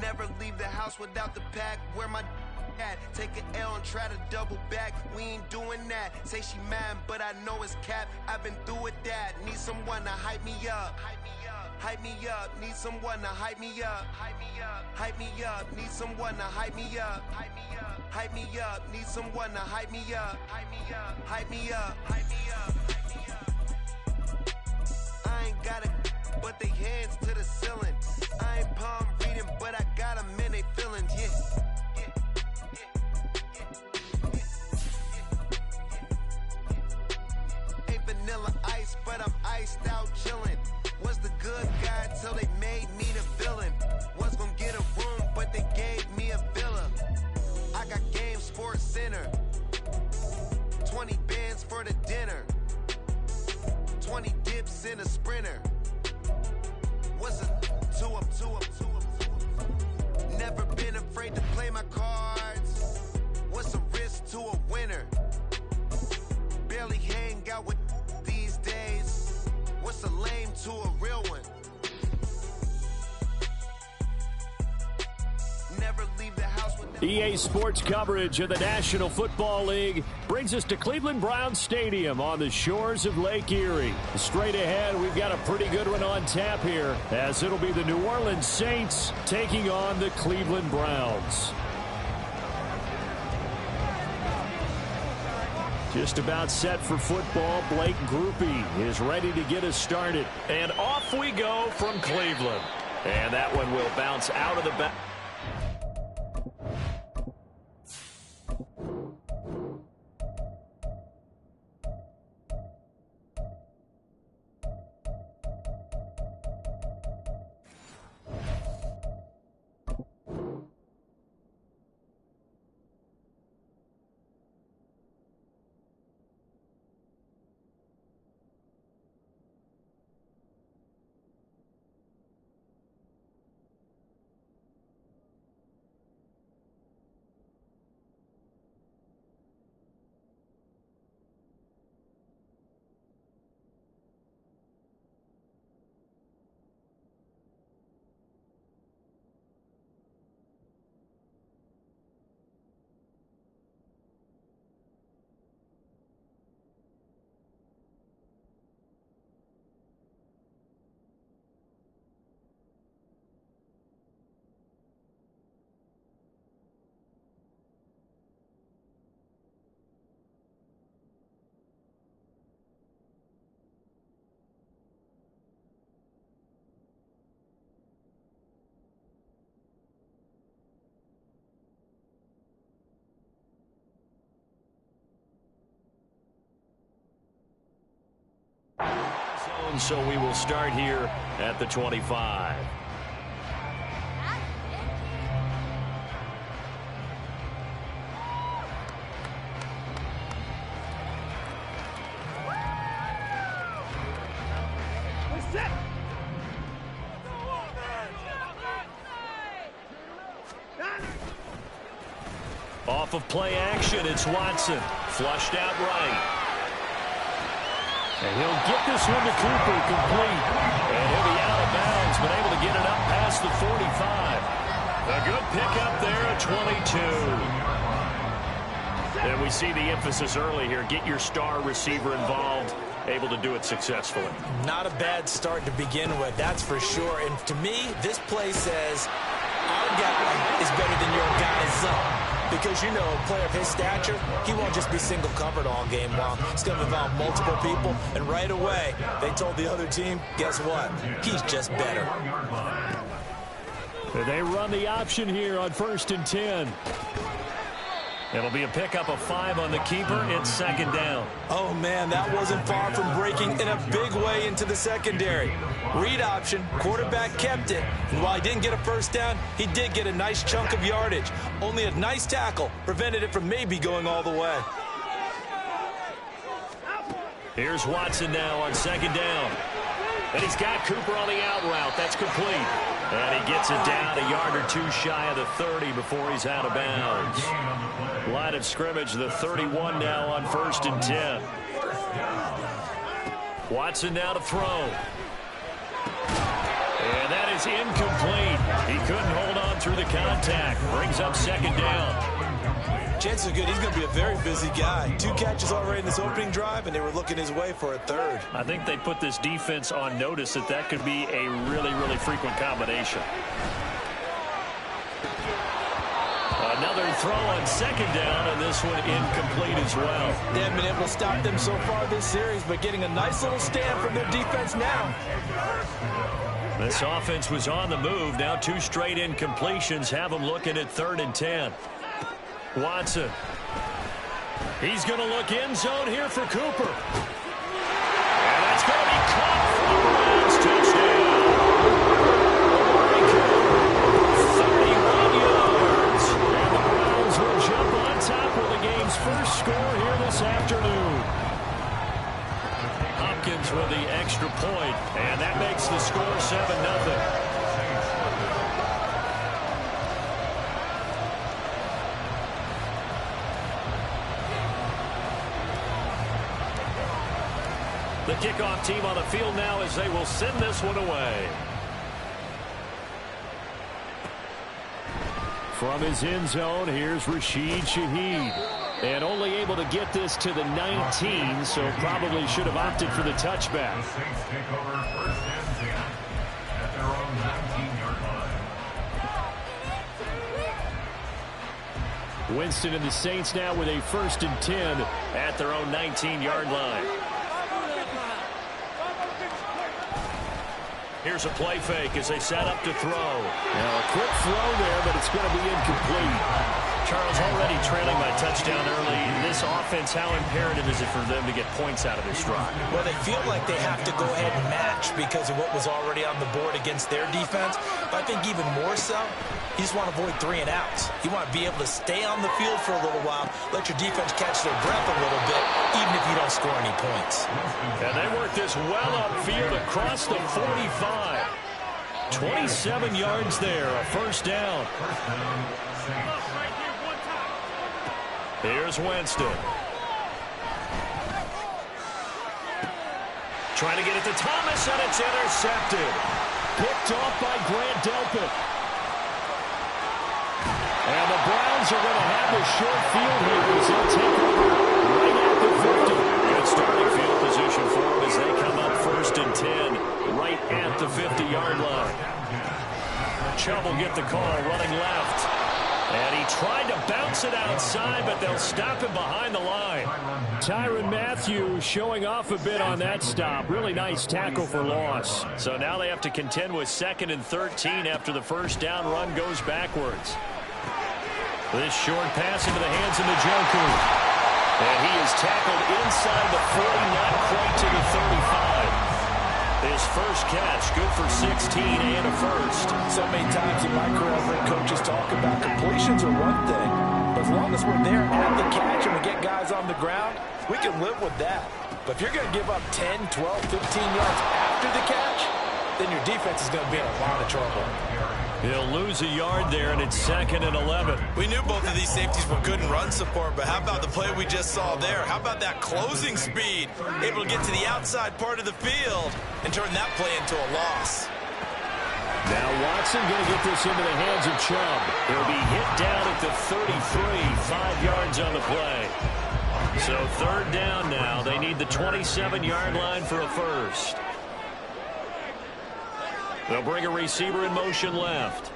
Never leave the house without the pack. Where my at? Take an L and try to double back. We ain't doing that. Say she mad, but I know it's cap. I've been through with that. Need someone to hype me up. Hype me up. Need someone to hype me up. Hype me up. Hype me up. Need someone to hype me up. Hype me up. Hype me up. Need someone to hype me up. Hype me up. Hype me up. Hype me up. I ain't got it, but they hands to the ceiling. I ain't palm reading, but I got them in they feelings, yeah. Ain't vanilla ice, but I'm iced out chillin'. Was the good guy till they made me the villain. Was gonna get a room, but they gave me a villa. I got Game Sports Center. 20 bands for the dinner. 20 dips in a sprinter. What's a two up? Never been afraid to play my cards. What's a risk to a winner? Barely hang out with these days. What's a lame to a real one? Never leave the house with EA Sports coverage of the National Football League brings us to Cleveland Browns Stadium on the shores of Lake Erie. Straight ahead, we've got a pretty good one on tap here, as it'll be the New Orleans Saints taking on the Cleveland Browns. Just about set for football. Blake Grupe is ready to get us started. And off we go from Cleveland. And that one will bounce out of the back. So we will start here at the 25. Off of play action, it's Watson. Flushed out right. And he'll get this one to Cooper, complete. And he'll be out of bounds, but able to get it up past the 45. A good pickup there at 22. And we see the emphasis early here. Get your star receiver involved, able to do it successfully. Not a bad start to begin with, that's for sure. And to me, this play says our guy is better than your guy's up. Because, you know, a player of his stature, he won't just be single covered all game long. It's going to involve multiple people. And right away, they told the other team, guess what? He's just better. They run the option here on 1st and 10. It'll be a pickup of 5 on the keeper. It's second down. Oh, man, that wasn't far from breaking in a big way into the secondary. Read option, quarterback kept it. And while he didn't get a first down, he did get a nice chunk of yardage. Only a nice tackle prevented it from maybe going all the way. Here's Watson now on second down. And he's got Cooper on the out route. That's complete. And he gets it down a yard or two shy of the 30 before he's out of bounds. Line of scrimmage, the 31 now on 1st and 10. Watson now to throw. And that is incomplete. He couldn't hold on through the contact. Brings up second down. Chances are good he's going to be a very busy guy. 2 catches already in this opening drive, and they were looking his way for a third. I think they put this defense on notice that could be a really, really frequent combination. Another throw on second down, and this one incomplete as well. They haven't been able to stop them so far this series, but getting a nice little stand from their defense now. This offense was on the move. Now 2 straight incompletions have them looking at 3rd and 10. Watson. He's going to look end zone here for Cooper. And that's going to be caught for the Browns. Touchdown. 31 yards. And the Browns will jump on top with the game's first score here this afternoon. Hopkins with the extra point, and that makes the score 7-0. The kickoff team on the field now as they will send this one away. From his end zone, here's Rashid Shaheed. And only able to get this to the 19, so probably should have opted for the touchback. Winston and the Saints now with a 1st and 10 at their own 19-yard line. Here's a play fake as they set up to throw. Now a quick throw there, but it's going to be incomplete. Charles, already trailing by touchdown early. This offense, how imperative is it for them to get points out of this drive? Well, they feel like they have to go ahead and match because of what was already on the board against their defense. But I think even more so, you just want to avoid 3 and outs. You want to be able to stay on the field for a little while, let your defense catch their breath a little bit, even if you don't score any points. And they work this well upfield across the 45. 27 yards there, a 1st down. Here's Winston. Trying to get it to Thomas, and it's intercepted. Picked off by Grant Delpit. And the Browns are going to have a short field here as they'll take over right at the 50. Good starting field position for them as they come up 1st and 10 right at the 50-yard line. Chubb will get the call running left. And he tried to bounce it outside, but they'll stop him behind the line. Tyrann Mathieu showing off a bit on that stop. Really nice tackle for loss. So now they have to contend with 2nd and 13 after the 1st down run goes backwards. This short pass into the hands of Njoku. And he is tackled inside the 40, not quite to the 35. His first catch, good for 16 and a 1st. So many times in my career, I've heard coaches talk about completions are one thing. But as long as we're there at the catch and we get guys on the ground, we can live with that. But if you're going to give up 10, 12, 15 yards after the catch, then your defense is going to be in a lot of trouble. He'll lose a yard there, and it's 2nd and 11. We knew both of these safeties were good in run support, but how about the play we just saw there? How about that closing speed? Able to get to the outside part of the field and turn that play into a loss. Now Watson going to get this into the hands of Chubb. He'll be hit down at the 33, 5 yards on the play. So 3rd down now. They need the 27-yard line for a 1st. They'll bring a receiver in motion left.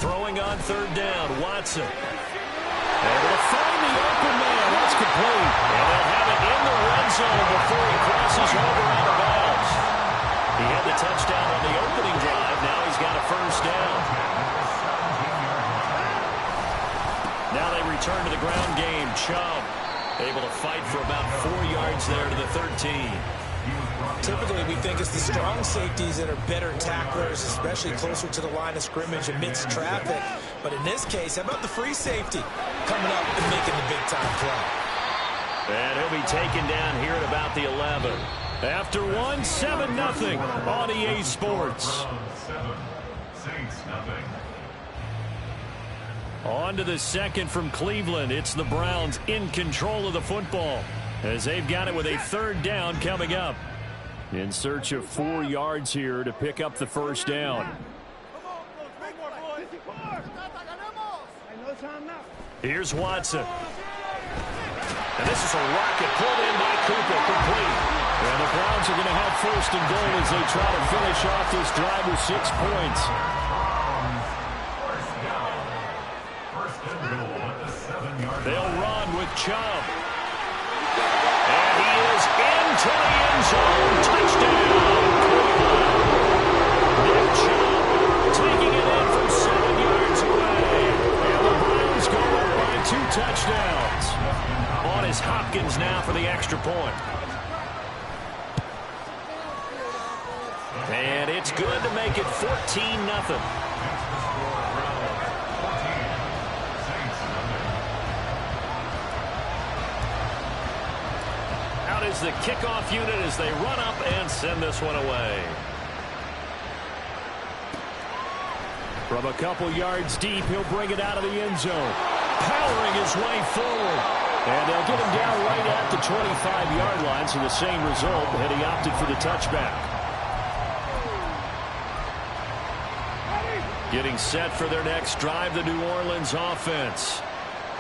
Throwing on 3rd down, Watson. Able to find the open man. That's complete. And they'll have it in the red zone before he crosses over out of bounds. He had the touchdown on the opening drive. Now he's got a 1st down. Now they return to the ground game. Chubb able to fight for about 4 yards there to the 13. Typically, we think it's the strong safeties that are better tacklers, especially closer to the line of scrimmage amidst traffic. But in this case, how about the free safety coming up and making the big-time play? And he'll be taken down here at about the 11. After 1, 7-0 on EA Sports. On to the 2nd from Cleveland. It's the Browns in control of the football. as they've got it with a third down coming up. In search of 4 yards here to pick up the first down. Here's Watson. And this is a rocket pulled in by Cooper, complete. And the Browns are going to have first and goal as they try to finish off this drive with 6 points. They'll run with Chubb. And he is into the end zone. Touchdown, Cleveland. Nick Chubb taking it in from 7 yards away. And the Browns go up by 2 touchdowns. On is Hopkins now for the extra point. And it's good to make it 14-0. Out is the kickoff unit as they run up and send this one away. From a couple yards deep, he'll bring it out of the end zone. Powering his way forward. And they'll get him down right at the 25-yard line, so the same result, had he opted for the touchback. Getting set for their next drive, the New Orleans offense.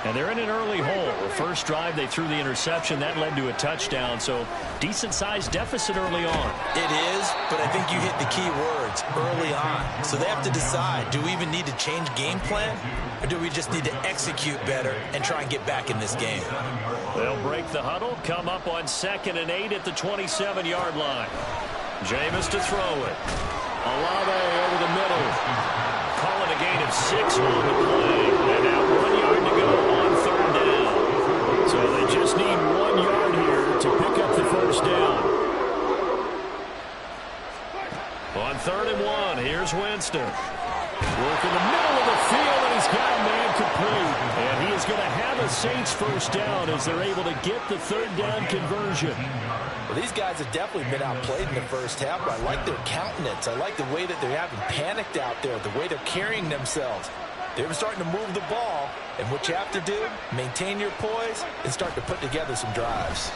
And they're in an early hole. The first drive, they threw the interception. That led to a touchdown, so decent-sized deficit early on. It is, but I think you hit the key words, early on. So they have to decide, do we even need to change game plan, or do we just need to execute better and try and get back in this game? They'll break the huddle, come up on 2nd and 8 at the 27-yard line. Jameis to throw it. Olave over the middle. Calling a gain of 6 on the play. And now 1 yard to go on 3rd down. So they just need 1 yard here to pick up the first down. On 3rd and 1, here's Winston. Work in the middle of the field, and he's got a man complete. And he is going to have a Saints first down as they're able to get the 3rd down conversion. Well, these guys have definitely been outplayed in the first half, but I like their countenance. I like the way that they're having panicked out there, the way they're carrying themselves. They're starting to move the ball, and what you have to do, maintain your poise and start to put together some drives.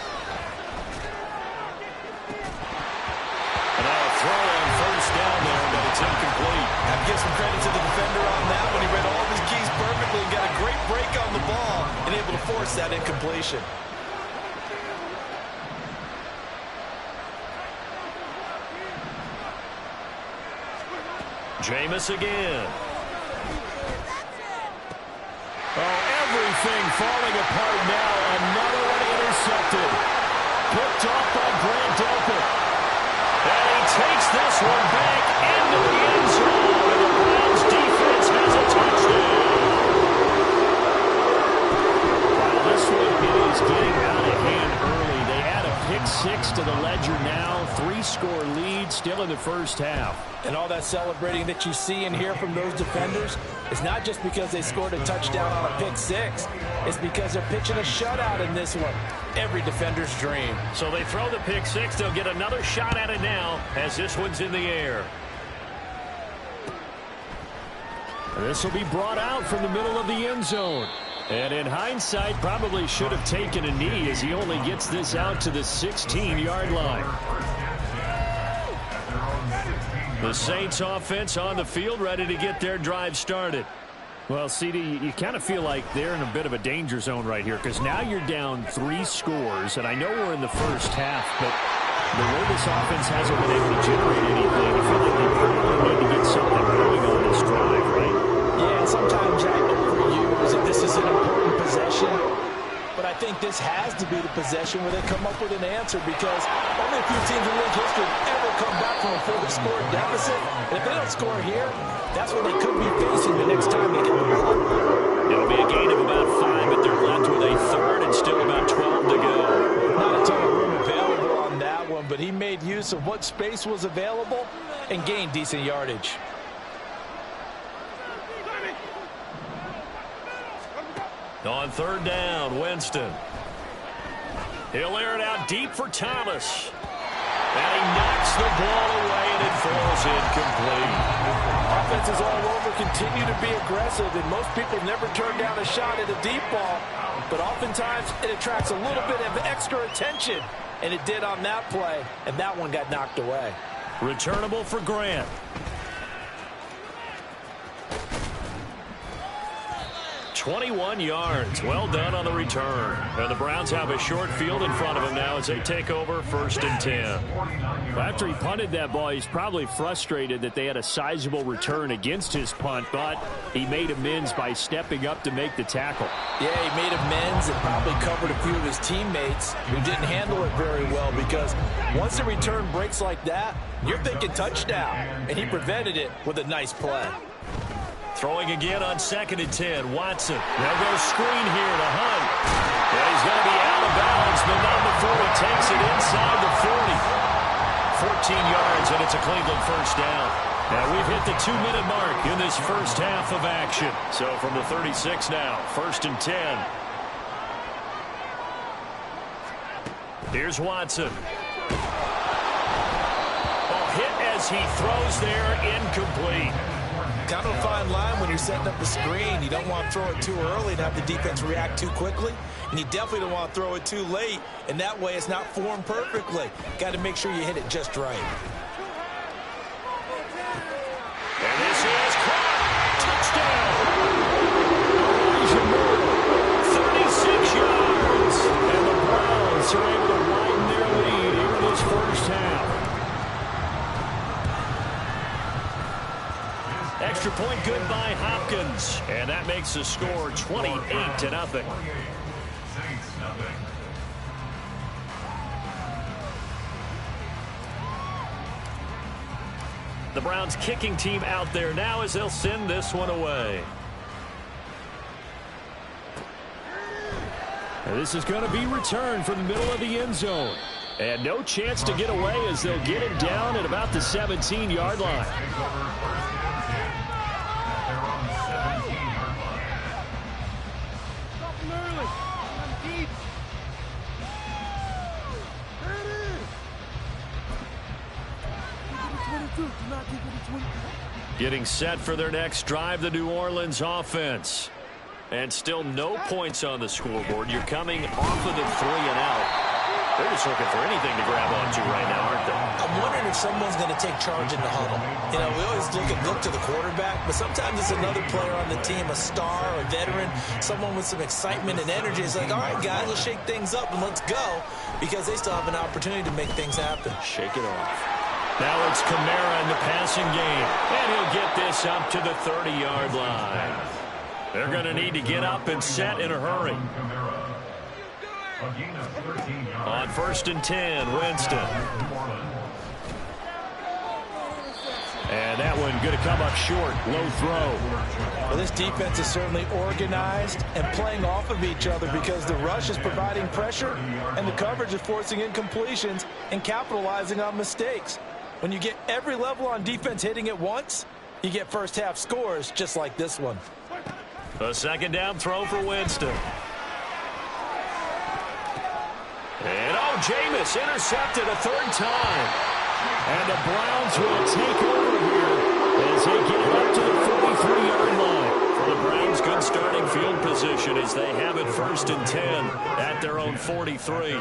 And now a throw on first down there, but it's incomplete. I have to give some credit to the defender on that one. He read all of his keys perfectly and got a great break on the ball and able to force that incompletion. Jameis again. Oh, everything falling apart now. Another one intercepted. Picked off by Grant Delpit. And he takes this one back into the end zone. And the Browns defense has a touchdown. Well, this one is getting out of hand early. They add a pick 6 to the ledger now. 3-score lead still in the first half. And all that celebrating that you see and hear from those defenders is not just because they scored a touchdown on a pick 6. It's because they're pitching a shutout in this one. Every defender's dream. So they throw the pick 6. They'll get another shot at it now as this one's in the air. This will be brought out from the middle of the end zone. And in hindsight, probably should have taken a knee as he only gets this out to the 16-yard line. The Saints offense on the field ready to get their drive started. Well, CD, you kind of feel like they're in a bit of a danger zone right here because now you're down 3 scores, and I know we're in the first half, but the way this offense hasn't been able to generate anything, I feel like they probably need to get something going on this drive, right? Yeah, sometimes I overuse that this is an important possession, but I think this has to be the possession where they come up with an answer because only a few teams in league history ever come back from a 4-score deficit. And if they don't score here, that's what they could be facing the next time they get the ball. It'll be a gain of about 5, but they're left with a 3rd and still about 12 to go. Not a ton of room available on that one, but he made use of what space was available and gained decent yardage. On 3rd down, Winston. He'll air it out deep for Thomas. And he knocks the ball away, and it falls incomplete. Offenses all over continue to be aggressive, and most people never turn down a shot at a deep ball. But oftentimes, it attracts a little bit of extra attention, and it did on that play, and that one got knocked away. Returnable for Grant. 21 yards. Well done on the return. And the Browns have a short field in front of them now as they take over 1st and 10. After he punted that ball, he's probably frustrated that they had a sizable return against his punt, but he made amends by stepping up to make the tackle. Yeah, he made amends and probably covered a few of his teammates who didn't handle it very well, because once the return breaks like that, you're thinking touchdown, and he prevented it with a nice play. Throwing again on 2nd and 10. Watson. They'll go screen here to Hunt. Yeah, he's going to be out of bounds, but not before he takes it inside the 40. 14 yards, and it's a Cleveland first down. Now we've hit the 2-minute mark in this first half of action. So from the 36 now, 1st and 10. Here's Watson. Oh, hit as he throws there, incomplete. Kind of a fine line when you're setting up the screen. You don't want to throw it too early and have the defense react too quickly. And you definitely don't want to throw it too late, and that way it's not formed perfectly. Got to make sure you hit it just right. And this is caught. Touchdown. 36 yards. And the Browns are able to widen their lead in this first half. Extra point good by Hopkins. And that makes the score 28-0. The Browns kicking team out there now as they'll send this one away. And this is going to be returned from the middle of the end zone. And no chance to get away as they'll get it down at about the 17-yard line. Getting set for their next drive, the New Orleans offense. And still no points on the scoreboard. You're coming off of the 3 and out. They're just looking for anything to grab onto right now, aren't they? I'm wondering if someone's going to take charge in the huddle. You know, we always look to the quarterback, but sometimes it's another player on the team, a star, a veteran, someone with some excitement and energy. It's like, all right, guys, let's shake things up and let's go, because they still have an opportunity to make things happen. Shake it off. Now it's Kamara in the passing game, and he'll get this up to the 30-yard line. They're going to need to get up and set in a hurry. On 1st and 10, Winston. And that one going to come up short, low throw. Well, this defense is certainly organized and playing off of each other, because the rush is providing pressure and the coverage is forcing incompletions and capitalizing on mistakes. When you get every level on defense hitting at once, you get first half scores just like this one. A 2nd down throw for Winston. And Jameis intercepted a 3rd time. And the Browns will take over here as they get up to the 43-yard line. For the Browns, good starting field position as they have it 1st and 10 at their own 43.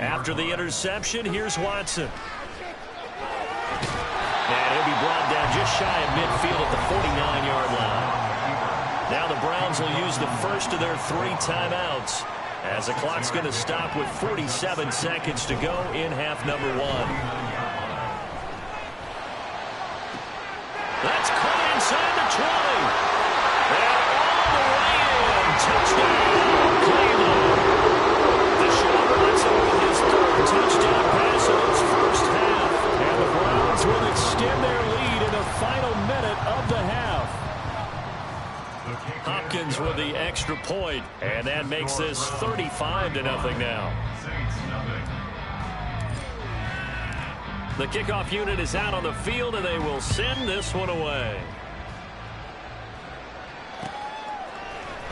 After the interception, here's Watson. And he'll be brought down just shy of midfield at the 49-yard line. Now the Browns will use the first of their 3 timeouts, as the clock's going to stop with 47 seconds to go in half number 1. That's caught inside the 20. And all the way in. Touchdown, Cleveland. Deshaun Watson with his 3rd touchdown pass in his first half. And the Browns will extend their lead in the final minute of the half. Hopkins with the extra point, and that makes this 35-0 now. The kickoff unit is out on the field, and they will send this one away.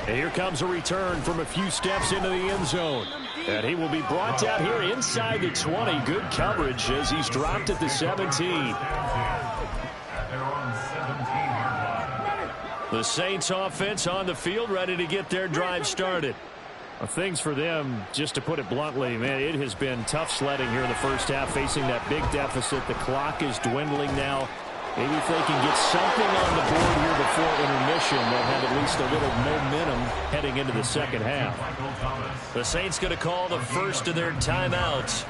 And here comes a return from a few steps into the end zone. And he will be brought down here inside the 20. Good coverage as he's dropped at the 17. The Saints offense on the field, ready to get their drive started. Things for them, just to put it bluntly, man, it has been tough sledding here in the first half, facing that big deficit. The clock is dwindling now. Maybe if they can get something on the board here before intermission, they'll have at least a little momentum heading into the second half. The Saints going to call the first of their timeouts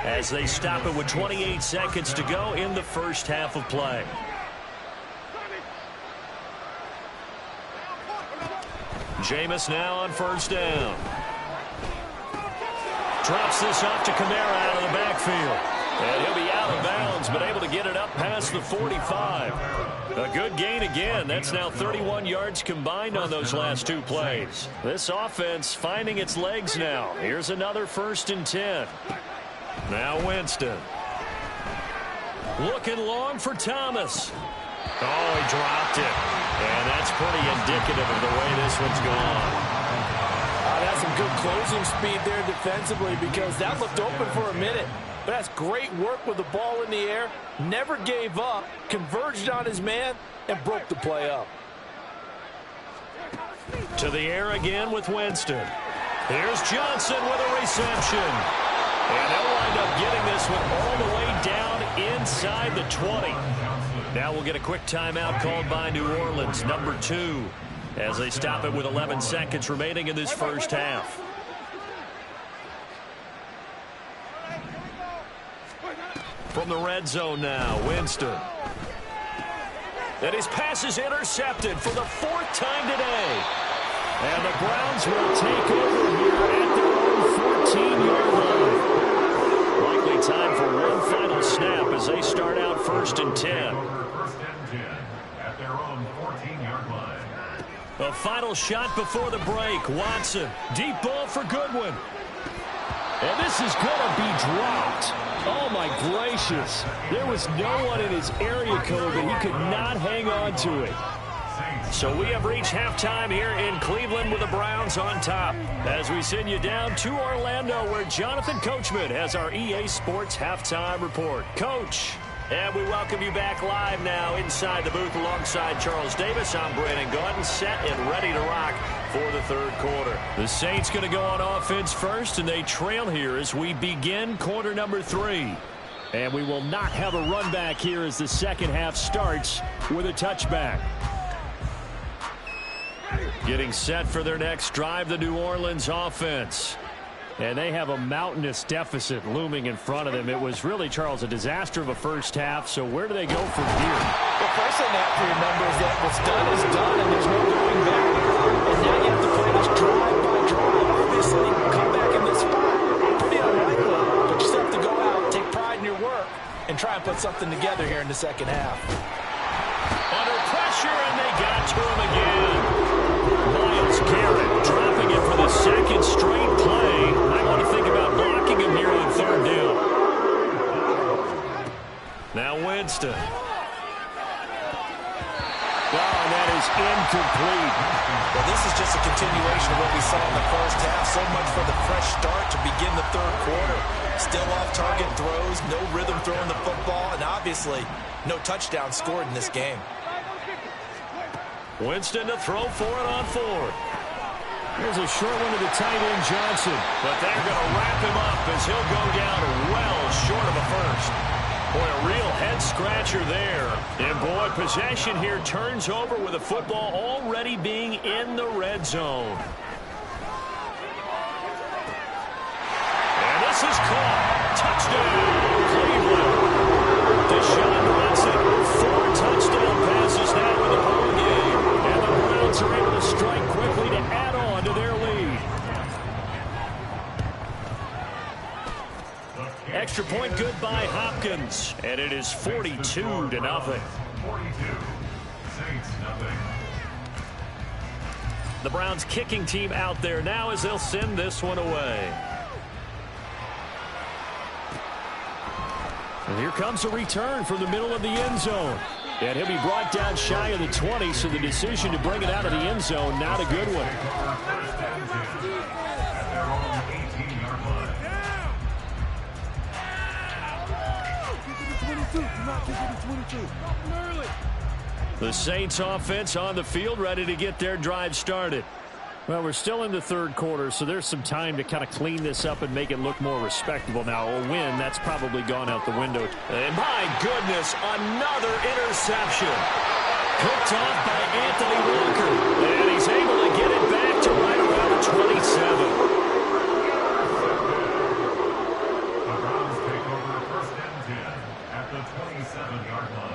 as they stop it with 28 seconds to go in the first half of play. Jameis now on first down. Drops this off to Kamara out of the backfield. And he'll be out of bounds, but able to get it up past the 45. A good gain again. That's now 31 yards combined on those last two plays. This offense finding its legs now. Here's another 1st and 10. Now Winston. Looking long for Thomas. Oh, he dropped it. And that's pretty indicative of the way this one's gone. That's some good closing speed there defensively because that looked open for a minute. But that's great work with the ball in the air. Never gave up, converged on his man, and broke the play up. To the air again with Winston. Here's Johnson with a reception. And they'll wind up getting this one all the way down inside the 20. Now we'll get a quick timeout called by New Orleans, number 2, as they stop it with 11 seconds remaining in this first half. From the red zone now, Winston. And his pass is intercepted for the 4th time today. And the Browns will take over here at their own 14-yard line. Likely time for one final snap as they start out 1st and 10. A final shot before the break. Watson, deep ball for Goodwin. And this is going to be dropped. Oh, my gracious. There was no one in his area code that he could not hang on to it. So we have reached halftime here in Cleveland with the Browns on top. As we send you down to Orlando where Jonathan Coachman has our EA Sports Halftime Report. Coach. And we welcome you back live now inside the booth alongside Charles Davis. I'm Brandon Gaudin, set and ready to rock for the 3rd quarter. The Saints going to go on offense first, and they trail here as we begin quarter number 3. And we will not have a run back here as the second half starts with a touchback. Getting set for their next drive, the New Orleans offense. And they have a mountainous deficit looming in front of them. It was really, Charles, a disaster of a first half. So where do they go from here? The first thing they have to remember is that what's done is done, and there's no going back. And now you have to play this drive by drive. Obviously, come back in this spot. Pretty unlikely, but you still have to go out, take pride in your work, and try and put something together here in the second half. Under pressure, and they got to him again. Myles Garrett dropping it for the 2nd straight play. I want to think about blocking him here on 3rd down. Now Winston. Oh, that is incomplete. Well, this is just a continuation of what we saw in the first half. So much for the fresh start to begin the 3rd quarter. Still off-target throws, no rhythm throwing the football, and obviously no touchdown scored in this game. Winston to throw for it on 4th. Here's a short one to the tight end, Johnson. But they're going to wrap him up as he'll go down well short of a first. Boy, a real head-scratcher there. And, boy, possession here turns over with the football already being in the red zone. And this is caught. Touchdown, Cleveland. Deshaun Watson, 4 touchdown passes now in the ball game. And the Browns are able to strike quickly to add on to their lead. Extra point good by Hopkins. And it is 42-0. The Browns kicking team out there now as they'll send this one away. And here comes a return from the middle of the end zone. And he'll be brought down shy of the 20, so the decision to bring it out of the end zone, not a good one. The Saints offense on the field, ready to get their drive started. Well, we're still in the third quarter, so there's some time to kind of clean this up and make it look more respectable. Now, a win, that's probably gone out the window. And my goodness, another interception. Picked off by Anthony Walker. And he's able to get it back to right around the 27. The Browns take over first and 10 at the 27-yard line.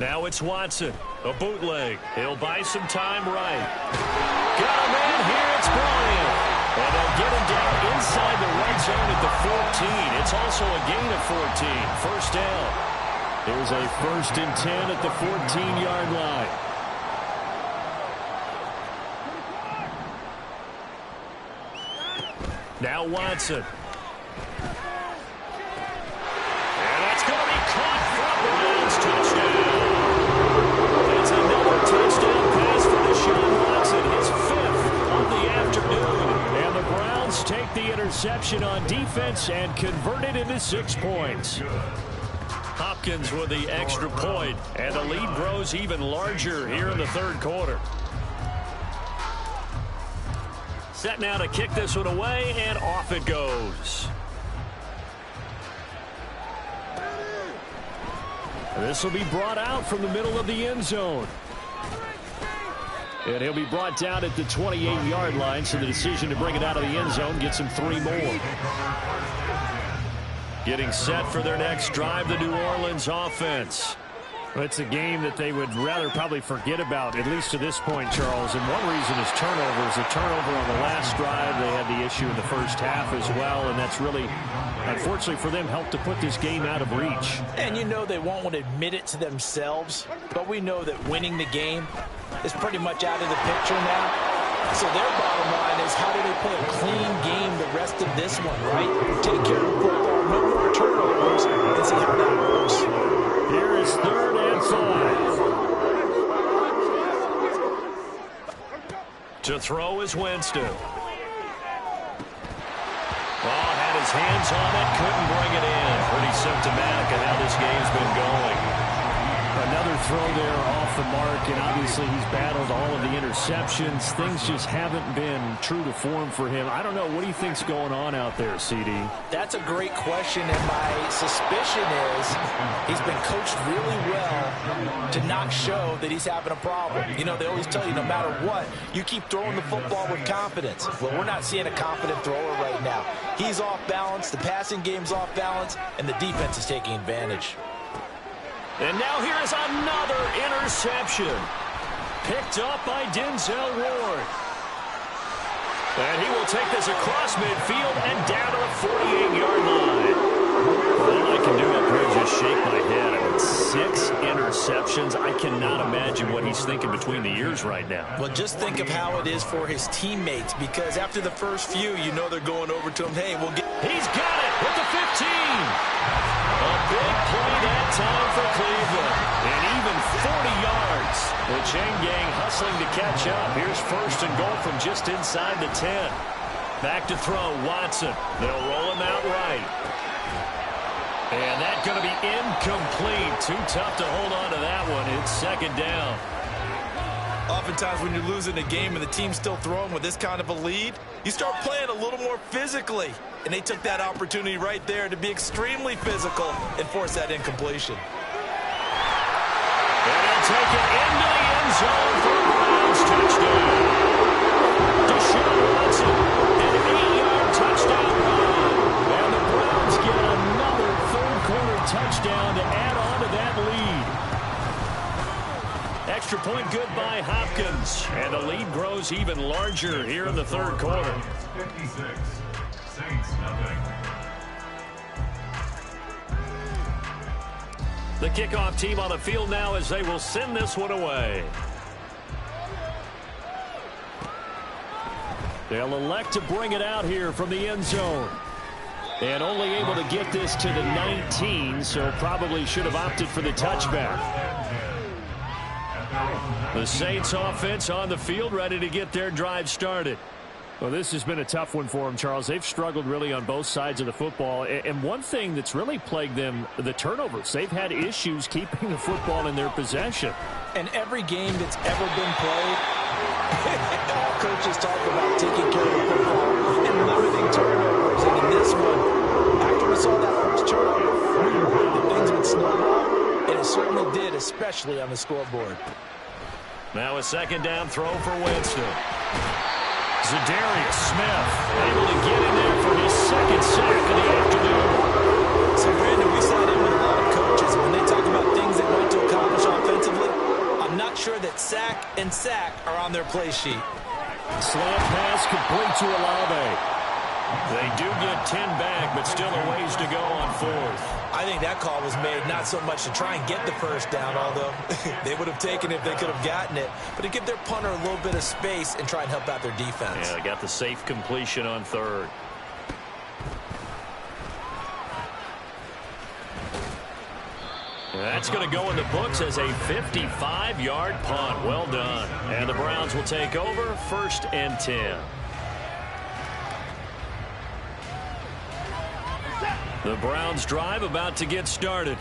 Now it's Watson, a bootleg. He'll buy some time right. Got a man here, it's Bryant. And they'll get him down inside the red zone at the 14. It's also a gain of 14. First down. There's a 1st and 10 at the 14-yard line. Now Watson. And that's going to be caught for a Browns touchdown. It's another touchdown pass for Deshaun Watson, his 5th of the afternoon. And the Browns take the interception on defense and convert it into 6 points. Hopkins with the extra point, and the lead grows even larger here in the third quarter. Set now to kick this one away, and off it goes. This will be brought out from the middle of the end zone. And he'll be brought down at the 28-yard line, so the decision to bring it out of the end zone gets him 3 more. Getting set for their next drive, the New Orleans offense. It's a game that they would rather probably forget about, at least to this point, Charles. And one reason is turnovers. A turnover on the last drive. They had the issue in the first half as well, and that's really, unfortunately for them, helped to put this game out of reach. And you know they won't want to admit it to themselves, but we know that winning the game is pretty much out of the picture now. So their bottom line is, how do they play a clean game the rest of this one, right? Take care of the football, no more turnovers, and see how that works. Here is 3rd and 5. To throw is Winston. Oh, had his hands on it, couldn't bring it in. Pretty symptomatic of how this game's been going. Another throw there off the mark, and obviously he's battled all of the interceptions. Things just haven't been true to form for him. I don't know. What do you think's going on out there, CD? That's a great question, and my suspicion is he's been coached really well to not show that he's having a problem. You know, they always tell you no matter what, you keep throwing the football with confidence. Well, we're not seeing a confident thrower right now. He's off balance, the passing game's off balance, and the defense is taking advantage. And now here is another interception. Picked up by Denzel Ward. And he will take this across midfield and down to the 48-yard line. All I can do up here is just shake my head. I mean, 6 interceptions. I cannot imagine what he's thinking between the ears right now. Well, just think of how it is for his teammates, because after the first few, you know they're going over to him. Hey, we'll get... He's got it with the 15. A big play that time for Cleveland. And even 40 yards. The chain gang hustling to catch up. Here's 1st and goal from just inside the 10. Back to throw, Watson. They'll roll him out right. And that's going to be incomplete. Too tough to hold on to that one. It's 2nd down. Oftentimes when you're losing a game and the team's still throwing with this kind of a lead, you start playing a little more physically. And they took that opportunity right there to be extremely physical and force that incompletion. And he'll take it into the end zone for a Browns touchdown. Deshaun Watson, an 8-yard touchdown run. And the Browns get another third-quarter touchdown to add on to that lead. extra point good by Hopkins. And the lead grows even larger here in the third quarter. 56. Saints nothing. The kickoff team on the field now as they will send this one away. They'll elect to bring it out here from the end zone. And only able to get this to the 19, so probably should have opted for the touchback. The Saints offense on the field, ready to get their drive started. Well, this has been a tough one for them, Charles. They've struggled really on both sides of the football. And one thing that's really plagued them, the turnovers. They've had issues keeping the football in their possession. And every game that's ever been played, all coaches talk about taking care of the football and limiting turnovers. And in this one, after we saw that first turnover, the things would snowball. And it certainly did, especially on the scoreboard. Now a second down throw for Winston. Zadarius Smith able to get in there for his second sack of the afternoon. So, Brandon, we sat in with a lot of coaches. When they talk about things they want to accomplish offensively, I'm not sure that sack and sack are on their play sheet. Slant pass complete to Olave. They do get 10 back, but still a ways to go on fourth. I think that call was made not so much to try and get the first down, although they would have taken it if they could have gotten it, but to give their punter a little bit of space and try and help out their defense. Yeah, they got the safe completion on third. That's going to go in the books as a 55-yard punt. Well done. And the Browns will take over, 1st and 10. The Browns drive about to get started.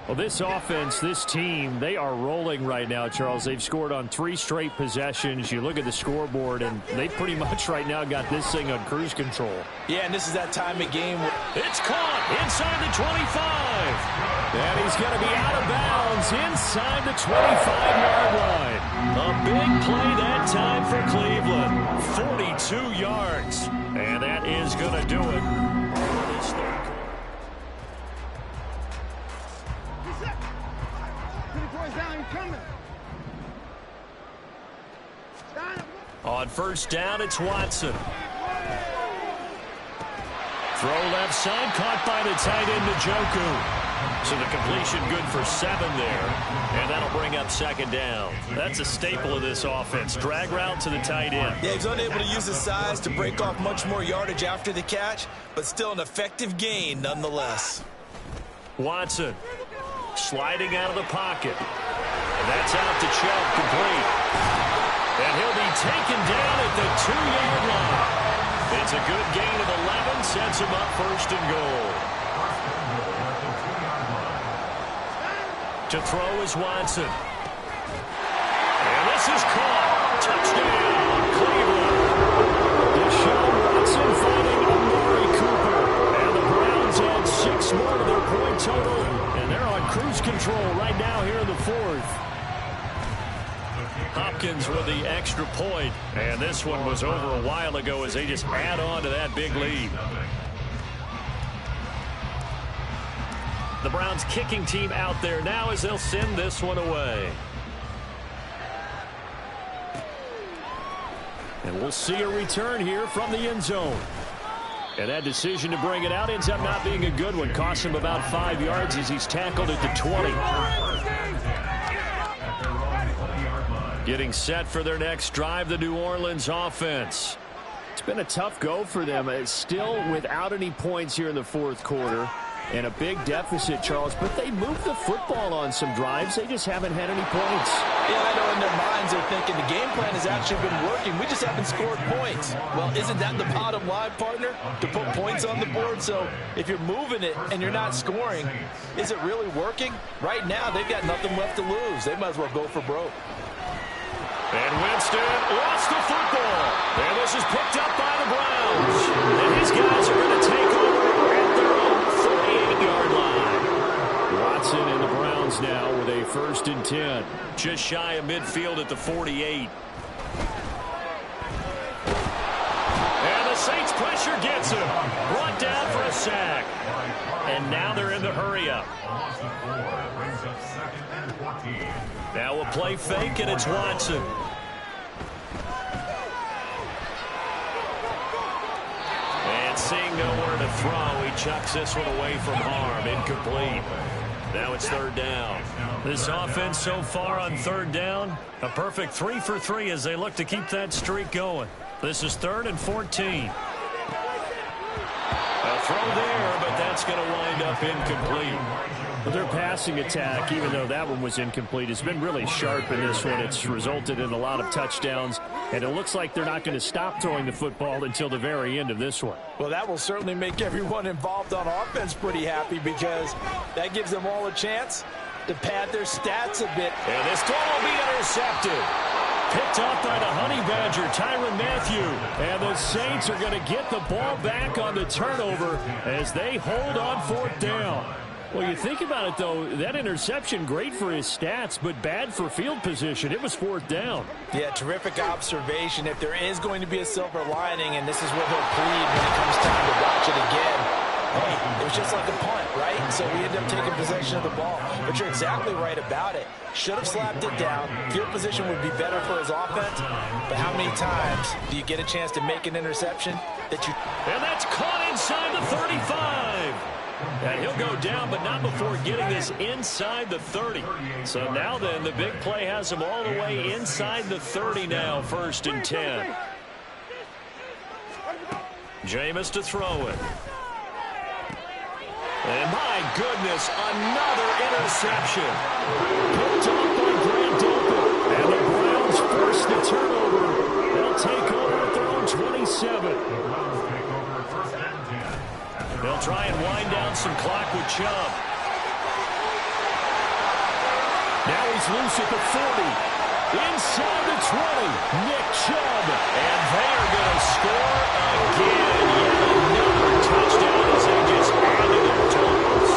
Well, this offense, this team, they are rolling right now, Charles. They've scored on 3 straight possessions. You look at the scoreboard, and they pretty much right now got this thing on cruise control. Yeah, and this is that time of game where it's caught inside the 25. And he's going to be out of bounds inside the 25-yard line. A big play that time for Cleveland. 42 yards. And that is going to do it for this third quarter. On first down, it's Watson. Throw left side, caught by the tight end, Njoku. So the completion good for 7 there, and that'll bring up second down. That's a staple of this offense. Drag route to the tight end. Yeah, he's unable to use his size to break off much more yardage after the catch, but still an effective gain nonetheless. Watson sliding out of the pocket. And that's out to Chubb, complete. And he'll be taken down at the 2-yard line. It's a good gain of 11, sets him up 1st and goal. To throw is Watson. And this is caught. Touchdown, Cleveland. Deshaun Watson fighting Amari Cooper. And the Browns add 6 more to their point total. And they're on cruise control right now here in the 4th. Hopkins with the extra point. And this one was over a while ago as they just add on to that big lead. The Browns kicking team out there now as they'll send this one away. And we'll see a return here from the end zone. And that decision to bring it out ends up not being a good one. Cost him about 5 yards as he's tackled at the 20. Getting set for their next drive, the New Orleans offense. It's been a tough go for them. It's still without any points here in the 4th quarter. And a big deficit, Charles, but they moved the football on some drives. They just haven't had any points. Yeah, I know in their minds they're thinking the game plan has actually been working. We just haven't scored points. Well, isn't that the bottom line, partner? To put points on the board. So if you're moving it and you're not scoring, is it really working? Right now, they've got nothing left to lose. They might as well go for broke. And Winston lost the football. And this is picked up by the Browns. And these guys are going to take over at their own 48-yard line. Watson and the Browns now with a 1st and 10. Just shy of midfield at the 48. And the Saints pressure gets him. Brought down for a sack. and now they're in the hurry-up. A loss of 4 brings up 2nd and 14. Now a play fake, and it's Watson. And seeing nowhere to throw, he chucks this one away from harm. Incomplete. Now it's 3rd down. This offense so far on 3rd down, a perfect 3 for 3 as they look to keep that streak going. This is 3rd and 14. A throw there, but that's going to wind up incomplete. But their passing attack, even though that one was incomplete, has been really sharp in this one. It's resulted in a lot of touchdowns, and it looks like they're not going to stop throwing the football until the very end of this one. Well, that will certainly make everyone involved on offense pretty happy because that gives them all a chance to pad their stats a bit. And this throw will be intercepted. Picked up by the Honey Badger, Tyrann Mathieu. And the Saints are going to get the ball back on the turnover as they hold on 4th down. Well, you think about it, though, that interception, great for his stats, but bad for field position. It was 4th down. Yeah, terrific observation. If there is going to be a silver lining, and this is what he'll plead when it comes time to watch it again, hey, it was just like a punt, right? So we end up taking possession of the ball. But you're exactly right about it. Should have slapped it down. Field position would be better for his offense. But how many times do you get a chance to make an interception that you... And that's caught inside the 35. And he'll go down, but not before getting this inside the 30. So now then, the big play has him all the way inside the 30 now, 1st and 10. Jameis to throw it. And my goodness, another interception. Picked off by Grant Delpit. And the Browns force the turnover. They'll take over at their own 27. They'll try and wind down some clock with Chubb. Now he's loose at the 40. Inside the 20. Nick Chubb. And they are going to score again. Yet another touchdown as they just added their totals.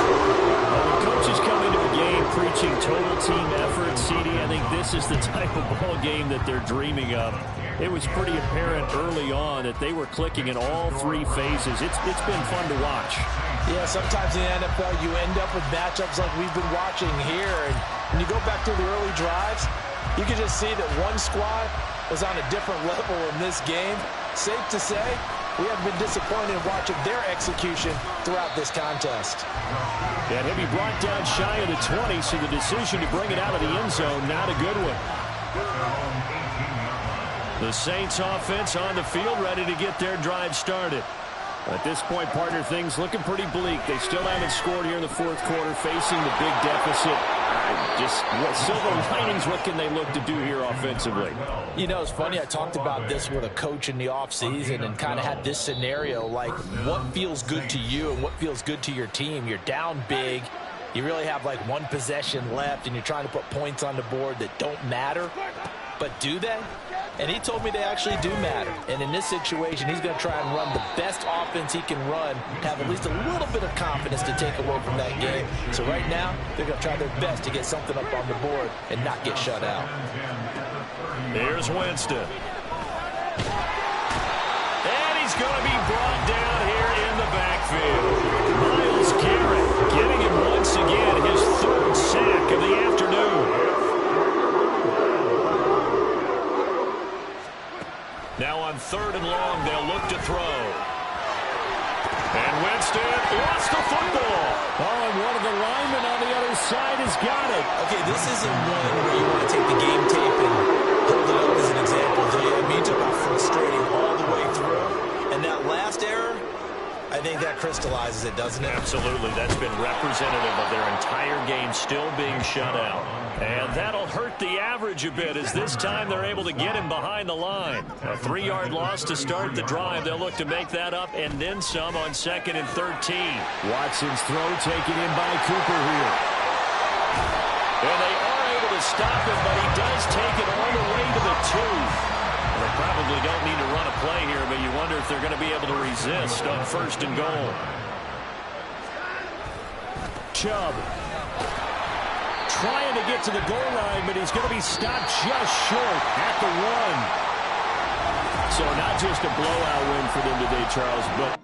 Well, the coaches come into a game preaching total team effort. CD, I think this is the type of ball game that they're dreaming of. It was pretty apparent early on that they were clicking in all 3 phases. It's been fun to watch. Yeah, sometimes in the NFL you end up with matchups like we've been watching here. And when you go back to the early drives, you can just see that one squad was on a different level in this game. Safe to say, we have been disappointed in watching their execution throughout this contest. And he'll be brought down shy of the 20, so the decision to bring it out of the end zone, not a good one. The Saints offense on the field, ready to get their drive started. At this point, partner, things looking pretty bleak. They still haven't scored here in the 4th quarter, facing the big deficit. Just what silver linings, what can they look to do here offensively? You know, it's funny, I talked about this with a coach in the offseason and kind of had this scenario, like what feels good to you and what feels good to your team. You're down big. You really have like 1 possession left, and you're trying to put points on the board that don't matter. But do they? And he told me they actually do matter. And in this situation, he's going to try and run the best offense he can run to have at least a little bit of confidence to take away from that game. So right now, they're going to try their best to get something up on the board and not get shut out. Here's Winston. And he's going to be brought down here in the backfield. Myles Garrett getting him once again his 3rd sack of the afternoon. Now on 3rd and long, they'll look to throw. And Winston lost the football. Oh, and one of the linemen on the other side has got it. Okay, this isn't one where you want to take the game tape and hold it up as an example, do you? I mean, talk about frustrating all the way through. And that last error, I think that crystallizes it, doesn't it? Absolutely. That's been representative of their entire game still being shut out. And that'll hurt the average a bit as this time they're able to get him behind the line. A 3-yard loss to start the drive. They'll look to make that up and then some on 2nd and 13. Watson's throw taken in by Cooper here. And they are able to stop him, but he does take it all the way to the 2. They probably don't need to run a play here, but you wonder if they're going to be able to resist on 1st and goal. Chubb trying to get to the goal line, but he's going to be stopped just short at the 1. So not just a blowout win for them today, Charles, but